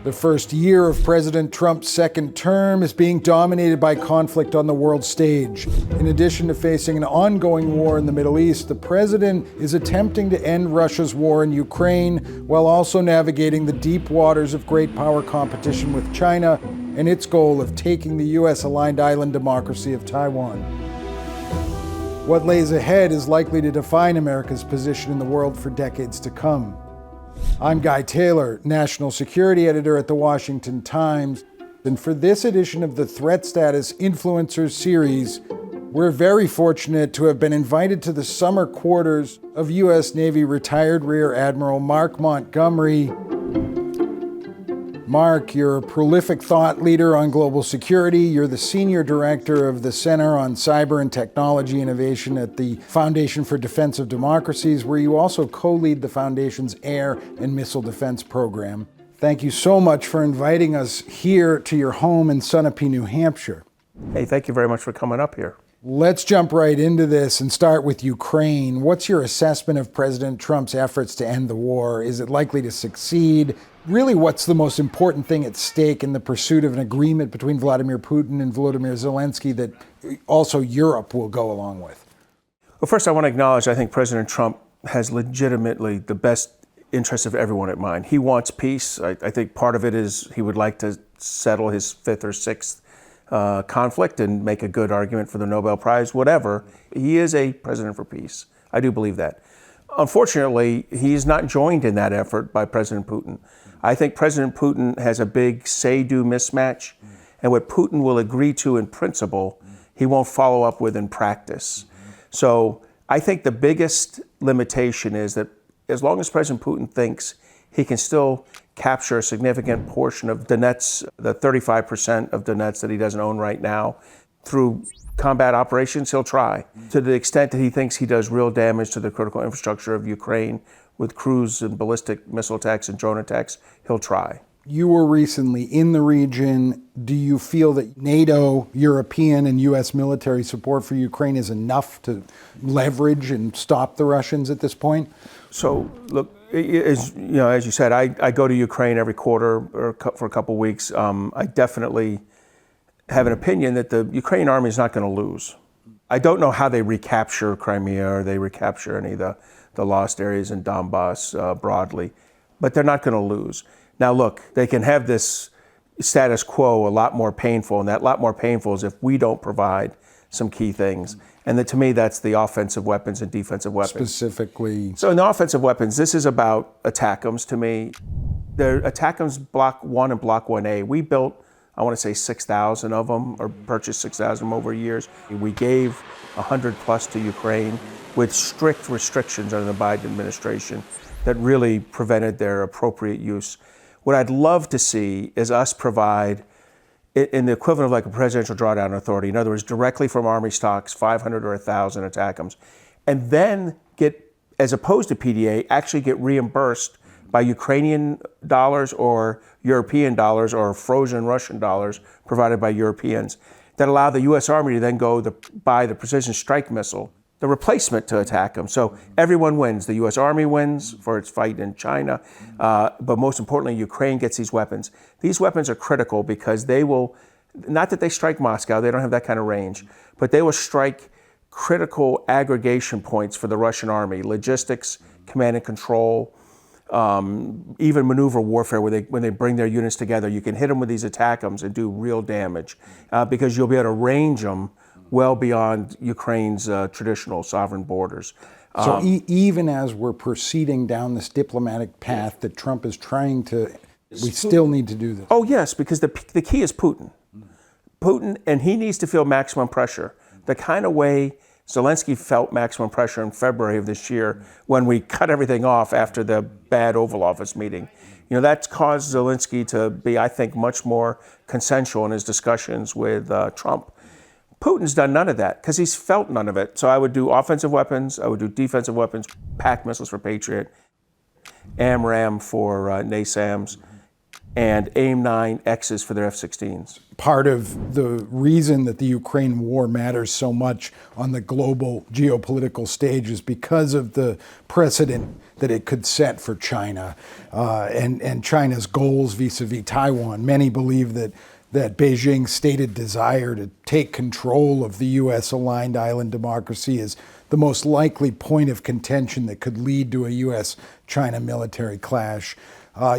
The first year of President Trump's second term is being dominated by conflict on the world stage. In addition to facing an ongoing war in the Middle East, the president is attempting to end Russia's war in Ukraine while also navigating the deep waters of great power competition with China and its goal of taking the US-aligned island democracy of Taiwan. What lays ahead is likely to define America's position in the world for decades to come. I'm Guy Taylor, National Security Editor at the Washington Times, and for this edition of the Threat Status Influencers series, we're very fortunate to have been invited to the summer quarters of U.S. Navy retired Rear Admiral Mark Montgomery. Mark, you're a prolific thought leader on global security. You're the Senior Director of the Center on Cyber and Technology Innovation at the Foundation for Defense of Democracies, where you also co-lead the Foundation's Air and Missile Defense Program. Thank you so much for inviting us here to your home in Sunapee, New Hampshire. Hey, thank you very much for coming up here. Let's jump right into this and start with Ukraine. What's your assessment of President Trump's efforts to end the war? Is it likely to succeed? Really, what's the most important thing at stake in the pursuit of an agreement between Vladimir Putin and Volodymyr Zelensky that also Europe will go along with? Well, first, I want to acknowledge I think President Trump has legitimately the best interests of everyone at mind. He wants peace. I think part of it is he would like to settle his fifth or sixth conflict and make a good argument for the Nobel Prize, whatever. He is a president for peace. I do believe that. Unfortunately, he is not joined in that effort by President Putin. I think President Putin has a big say-do mismatch, and what Putin will agree to in principle, he won't follow up with in practice. So I think the biggest limitation is that as long as President Putin thinks he can still capture a significant portion of Donetsk, the 35% of Donetsk that he doesn't own right now, through combat operations, he'll try. To the extent that he thinks he does real damage to the critical infrastructure of Ukraine with cruise and ballistic missile attacks and drone attacks, he'll try. You were recently in the region. Do you feel that NATO, European, and U.S. military support for Ukraine is enough to leverage and stop the Russians at this point? So, look, as you said, I go to Ukraine every quarter or for a couple of weeks. I definitely have an opinion that the Ukrainian army is not going to lose. I don't know how they recapture Crimea or they recapture any of the lost areas in Donbass broadly, but they're not going to lose. Now, look, they can have this status quo a lot more painful, and that lot more painful is if we don't provide some key things. And to me, that's the offensive weapons and defensive weapons. Specifically? So in the offensive weapons, this is about ATACMS to me. The ATACMS Block 1 and Block 1A, we built, I want to say 6,000 of them, or purchased 6,000 of them over years. We gave 100 plus to Ukraine with strict restrictions under the Biden administration that really prevented their appropriate use. What I'd love to see is us provide, in the equivalent of like a presidential drawdown authority, in other words, directly from Army stocks, 500 or 1,000 ATACMS, and then get, as opposed to PDA, actually get reimbursed by Ukrainian dollars or European dollars or frozen Russian dollars provided by Europeans that allow the U.S. Army to then go buy the precision strike missile, the replacement to ATACMS. So everyone wins. The U.S. Army wins for its fight in China, but most importantly, Ukraine gets these weapons. These weapons are critical because they will, not that they strike Moscow, they don't have that kind of range, but they will strike critical aggregation points for the Russian army, logistics, command and control, even maneuver warfare, where when they bring their units together, you can hit them with these ATACMS and do real damage because you'll be able to range them well beyond Ukraine's traditional sovereign borders. So even as we're proceeding down this diplomatic path that Trump is trying to, we still need to do this. Oh yes, because the key is Putin. Putin, and he needs to feel maximum pressure. The kind of way Zelensky felt maximum pressure in February of this year when we cut everything off after the bad Oval Office meeting. You know, that's caused Zelensky to be, I think, much more consensual in his discussions with Trump. Putin's done none of that because he's felt none of it. So I would do offensive weapons, I would do defensive weapons, PAC missiles for Patriot, AMRAAM for NASAMS. and AIM-9Xs for their F-16s. Part of the reason that the Ukraine war matters so much on the global geopolitical stage is because of the precedent that it could set for China and China's goals vis-a-vis Taiwan. Many believe that Beijing's stated desire to take control of the U.S.-aligned island democracy is the most likely point of contention that could lead to a U.S.-China military clash.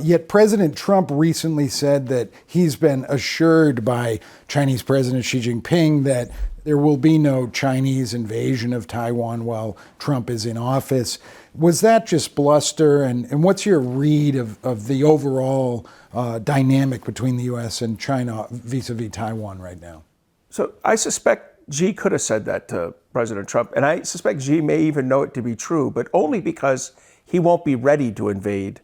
Yet President Trump recently said that he's been assured by Chinese President Xi Jinping that there will be no Chinese invasion of Taiwan while Trump is in office. Was that just bluster? And what's your read of the overall dynamic between the U.S. and China vis-a-vis Taiwan right now? So I suspect Xi could have said that to President Trump, and I suspect Xi may even know it to be true, but only because he won't be ready to invade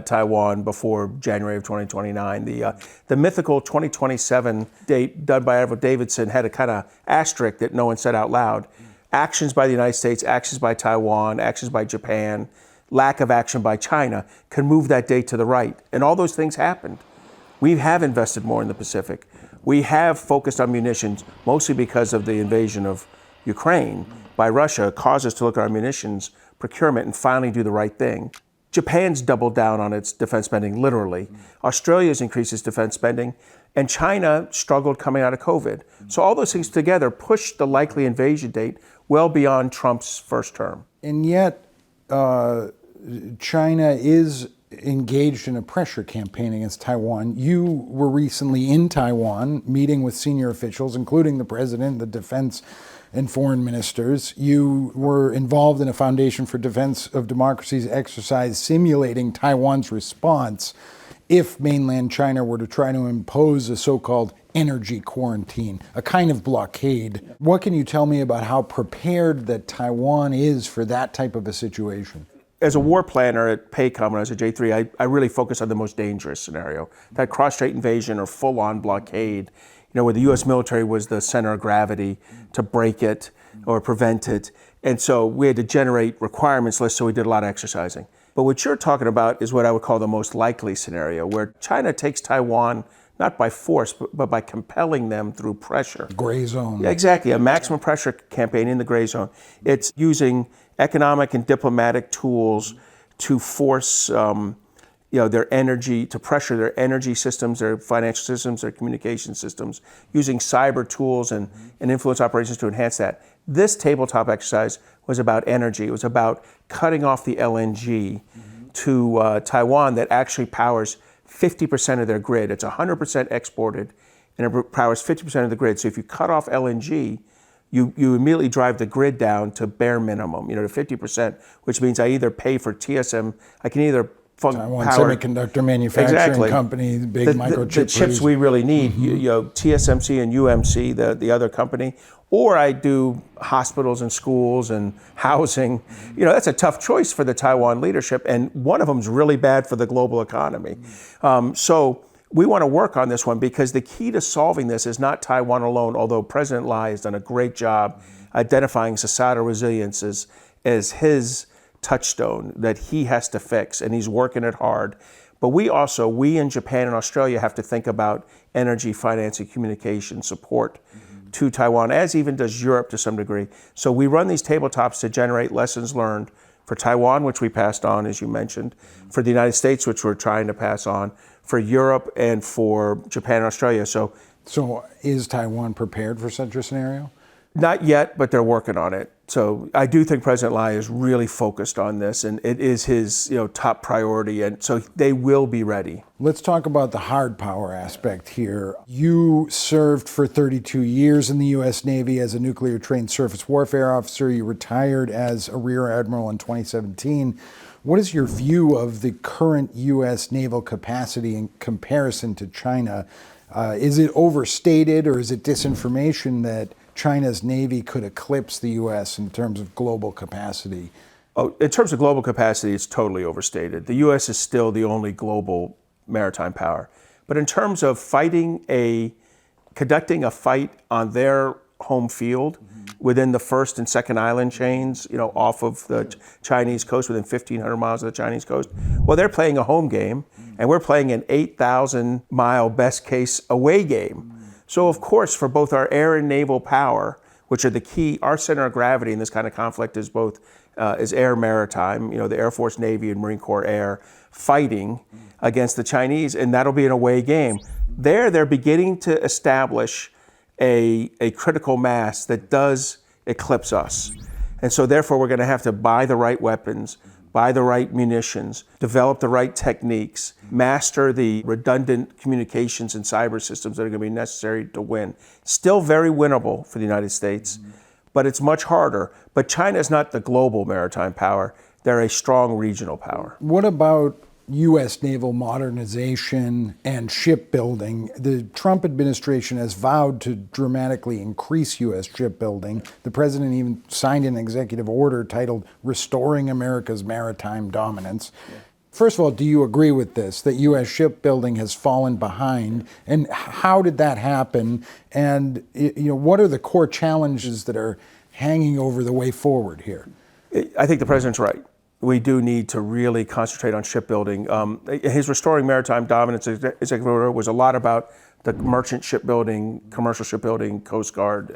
Taiwan before January of 2029. The mythical 2027 date done by Admiral Davidson had a kind of asterisk that no one said out loud. Actions by the United States, actions by Taiwan, actions by Japan, lack of action by China can move that date to the right. And all those things happened. We have invested more in the Pacific. We have focused on munitions, mostly because of the invasion of Ukraine by Russia, caused us to look at our munitions procurement and finally do the right thing. Japan's doubled down on its defense spending, literally. Australia's increased its defense spending, and China struggled coming out of COVID. So all those things together pushed the likely invasion date well beyond Trump's first term. And yet, China is engaged in a pressure campaign against Taiwan. You were recently in Taiwan, meeting with senior officials, including the president, the defense and foreign ministers. You were involved in a Foundation for Defense of Democracies exercise simulating Taiwan's response if mainland China were to try to impose a so-called energy quarantine, a kind of blockade. What can you tell me about how prepared that Taiwan is for that type of a situation? As a war planner at PACOM when I was at J3, I really focused on the most dangerous scenario, that cross-strait invasion or full-on blockade, where the U.S. military was the center of gravity to break it or prevent it. And so we had to generate requirements lists, so we did a lot of exercising. But what you're talking about is what I would call the most likely scenario, where China takes Taiwan not by force, but by compelling them through pressure. Gray zone. Yeah, exactly, a maximum pressure campaign in the gray zone. It's using economic and diplomatic tools to force their energy, to pressure their energy systems, their financial systems, their communication systems, using cyber tools and influence operations to enhance that. This tabletop exercise was about energy. It was about cutting off the LNG to Taiwan that actually powers 50% of their grid. It's 100% exported, and it powers 50% of the grid. So if you cut off LNG, you immediately drive the grid down to bare minimum, to 50%, which means I either pay for TSM, I can either Taiwan Semiconductor Manufacturing Company, big microchip the chips we really need, TSMC and UMC, the other company, or I do hospitals and schools and housing. That's a tough choice for the Taiwan leadership, and one of them is really bad for the global economy. So we want to work on this one because the key to solving this is not Taiwan alone, although President Lai has done a great job identifying societal resilience as his touchstone that he has to fix, and he's working it hard. But we in Japan and Australia have to think about energy, finance, and communication support to Taiwan, as even does Europe to some degree. So we run these tabletops to generate lessons learned for Taiwan, which we passed on, as you mentioned, for the United States, which we're trying to pass on, for Europe, and for Japan and Australia. So is Taiwan prepared for such a scenario? Not yet, but they're working on it. So I do think President Lai is really focused on this, and it is his top priority, and so they will be ready. Let's talk about the hard power aspect here. You served for 32 years in the U.S. Navy as a nuclear-trained surface warfare officer. You retired as a Rear Admiral in 2017. What is your view of the current U.S. naval capacity in comparison to China? Is it overstated, or is it disinformation that China's Navy could eclipse the U.S. in terms of global capacity? Oh, in terms of global capacity, it's totally overstated. The U.S. is still the only global maritime power. But in terms of conducting a fight on their home field within the first and second island chains, off of the Chinese coast, within 1,500 miles of the Chinese coast, well, they're playing a home game, And we're playing an 8,000-mile best case away game. So of course, for both our air and naval power, which are the key, our center of gravity in this kind of conflict is both is air maritime, the Air Force, Navy, and Marine Corps air fighting against the Chinese, and that'll be an away game. They're beginning to establish a critical mass that does eclipse us. And so therefore we're going to have to buy the right weapons, buy the right munitions, develop the right techniques, master the redundant communications and cyber systems that are going to be necessary to win. Still very winnable for the United States, but it's much harder. But China is not the global maritime power. They're a strong regional power. What about U.S. naval modernization and shipbuilding? The Trump administration has vowed to dramatically increase U.S. shipbuilding. The president even signed an executive order titled Restoring America's Maritime Dominance. Yeah. First of all, do you agree with this, that U.S. shipbuilding has fallen behind? And how did that happen? And what are the core challenges that are hanging over the way forward here? I think the president's right. We do need to really concentrate on shipbuilding. His Restoring Maritime Dominance executive order was a lot about the merchant shipbuilding, commercial shipbuilding, Coast Guard.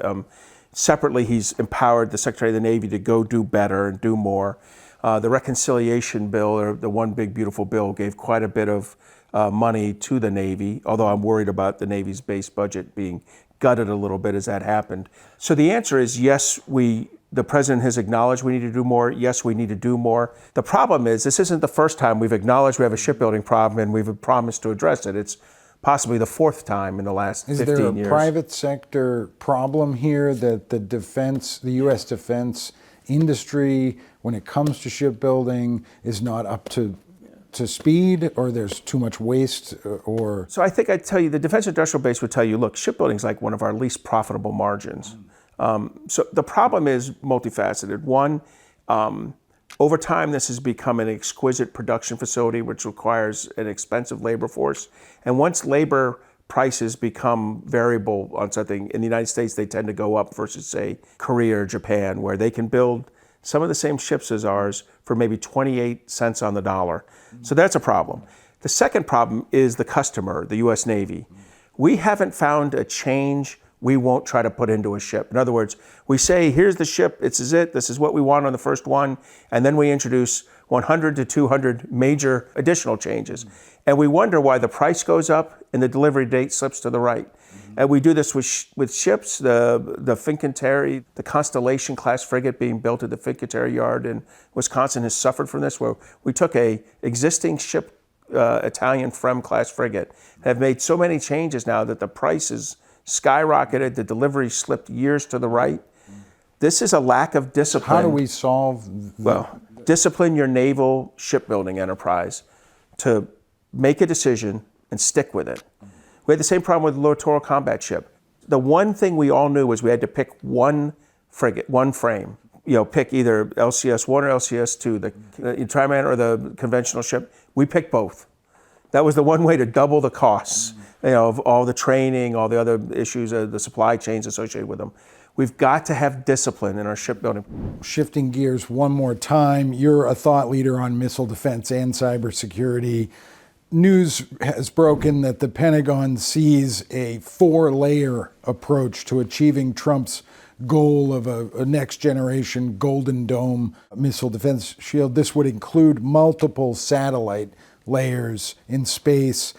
Separately, he's empowered the Secretary of the Navy to go do better and do more. The reconciliation bill, or the One Big Beautiful Bill, gave quite a bit of money to the Navy, although I'm worried about the Navy's base budget being gutted a little bit as that happened. So the answer is yes, the president has acknowledged we need to do more. Yes, we need to do more. The problem is this isn't the first time we've acknowledged we have a shipbuilding problem and we've promised to address it. It's possibly the fourth time in the last 15 years. Is there a private sector problem here that the U.S. defense industry, when it comes to shipbuilding, is not up to speed, or there's too much waste, or? So I think I'd tell you, the defense industrial base would tell you, look, shipbuilding is like one of our least profitable margins. So the problem is multifaceted. One, over time, this has become an exquisite production facility, which requires an expensive labor force. And once labor prices become variable on something, in the United States, they tend to go up versus, say, Korea or Japan, where they can build some of the same ships as ours for maybe 28 cents on the dollar. So that's a problem. The second problem is the customer, the U.S. Navy. We haven't found a change we won't try to put into a ship. In other words, we say, here's the ship, this is what we want on the first one, and then we introduce 100 to 200 major additional changes. And we wonder why the price goes up and the delivery date slips to the right. And we do this with ships, the Fincantieri, the Constellation class frigate being built at the Fincantieri yard in Wisconsin has suffered from this, where we took a existing ship, Italian Frem class frigate, have made so many changes now that the price is skyrocketed, the delivery slipped years to the right. This is a lack of discipline. How do we solve Well, discipline your naval shipbuilding enterprise to make a decision and stick with it. We had the same problem with the littoral combat ship. The one thing we all knew was we had to pick one frigate, one frame. Pick either LCS 1 or LCS 2, the trimaran or the conventional ship. We picked both. That was the one way to double the costs, of all the training, all the other issues, the supply chains associated with them. We've got to have discipline in our shipbuilding. Shifting gears one more time, you're a thought leader on missile defense and cybersecurity. News has broken that the Pentagon sees a 4-layer approach to achieving Trump's goal of a next-generation Golden Dome missile defense shield. This would include multiple satellite layers in space.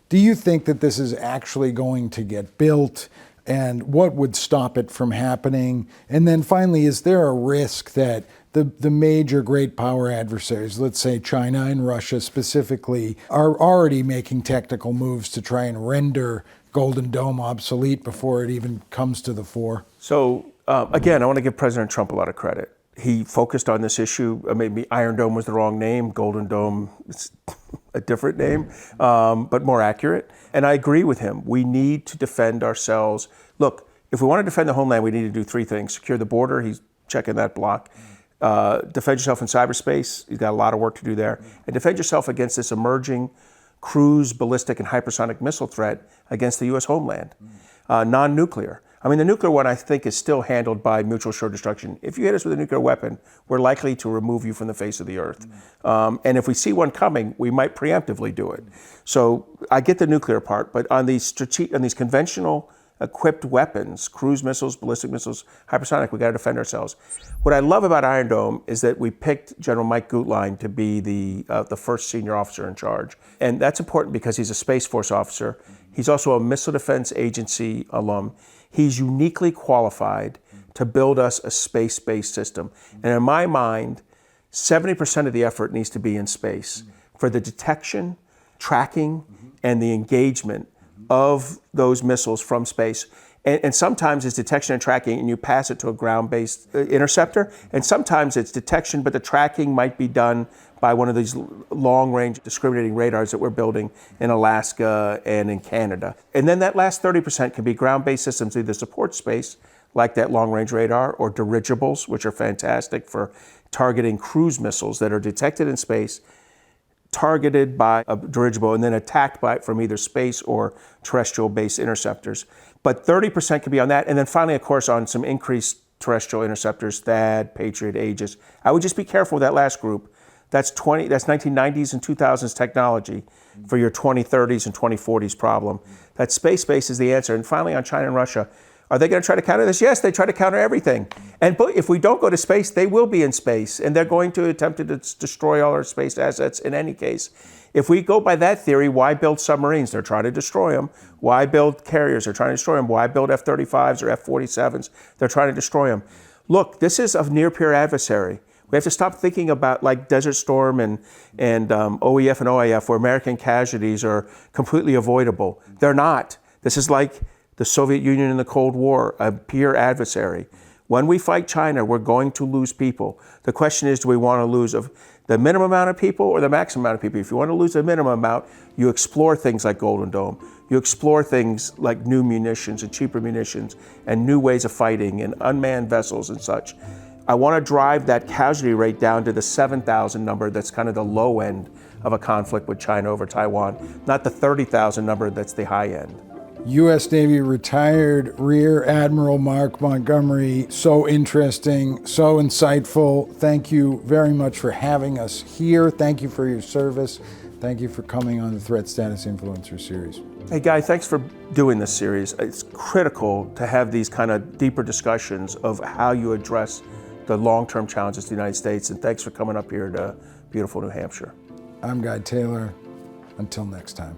Do you think that this is actually going to get built? And what would stop it from happening? And then finally, is there a risk that the major great power adversaries, let's say China and Russia specifically, are already making technical moves to try and render Golden Dome obsolete before it even comes to the fore? So again, I want to give President Trump a lot of credit. He focused on this issue. Maybe Iron Dome was the wrong name. Golden Dome is a different name, but more accurate. And I agree with him. We need to defend ourselves. Look, if we want to defend the homeland, we need to do 3 things. Secure the border. He's checking that block. Defend yourself in cyberspace. He's got a lot of work to do there. And defend yourself against this emerging cruise, ballistic, and hypersonic missile threat against the U.S. homeland. Non-nuclear. I mean, the nuclear one, I think, is still handled by mutual assured destruction. If you hit us with a nuclear weapon, we're likely to remove you from the face of the earth. And if we see one coming, we might preemptively do it. So I get the nuclear part, but on these conventional equipped weapons, cruise missiles, ballistic missiles, hypersonic, we got to defend ourselves. What I love about Iron Dome is that we picked General Mike Gutlein to be the first senior officer in charge. And that's important because he's a Space Force officer. He's also a Missile Defense Agency alum. He's uniquely qualified to build us a space-based system. And in my mind, 70% of the effort needs to be in space for the detection, tracking, and the engagement of those missiles from space. And sometimes it's detection and tracking, and you pass it to a ground-based interceptor. And sometimes it's detection, but the tracking might be done by one of these long-range discriminating radars that we're building in Alaska and in Canada. And then that last 30% can be ground-based systems, either support space, like that long-range radar, or dirigibles, which are fantastic for targeting cruise missiles that are detected in space, targeted by a dirigible, and then attacked by from either space or terrestrial-based interceptors. But 30% could be on that. And then finally, of course, on some increased terrestrial interceptors, THAAD, Patriot, Aegis. I would just be careful with that last group. That's 1990s and 2000s technology for your 2030s and 2040s problem. That space-based is the answer. And finally, on China and Russia, are they going to try to counter this? Yes, they try to counter everything. And if we don't go to space, they will be in space. And they're going to attempt to destroy all our space assets in any case. If we go by that theory, why build submarines? They're trying to destroy them. Why build carriers? They're trying to destroy them. Why build F-35s or F-47s? They're trying to destroy them. Look, this is a near-peer adversary. We have to stop thinking about like Desert Storm and OEF and OIF, where American casualties are completely avoidable. They're not. This is like the Soviet Union in the Cold War, a peer adversary. When we fight China, we're going to lose people. The question is, do we want to lose the minimum amount of people or the maximum amount of people? If you want to lose the minimum amount, you explore things like Golden Dome. You explore things like new munitions and cheaper munitions and new ways of fighting and unmanned vessels and such. I want to drive that casualty rate down to the 7,000 number that's kind of the low end of a conflict with China over Taiwan, not the 30,000 number that's the high end. U.S. Navy retired Rear Admiral Mark Montgomery. So interesting, so insightful. Thank you very much for having us here. Thank you for your service. Thank you for coming on the Threat Status Influencer series. Hey, Guy, thanks for doing this series. It's critical to have these kind of deeper discussions of how you address the long-term challenges of the United States. And thanks for coming up here to beautiful New Hampshire. I'm Guy Taylor. Until next time.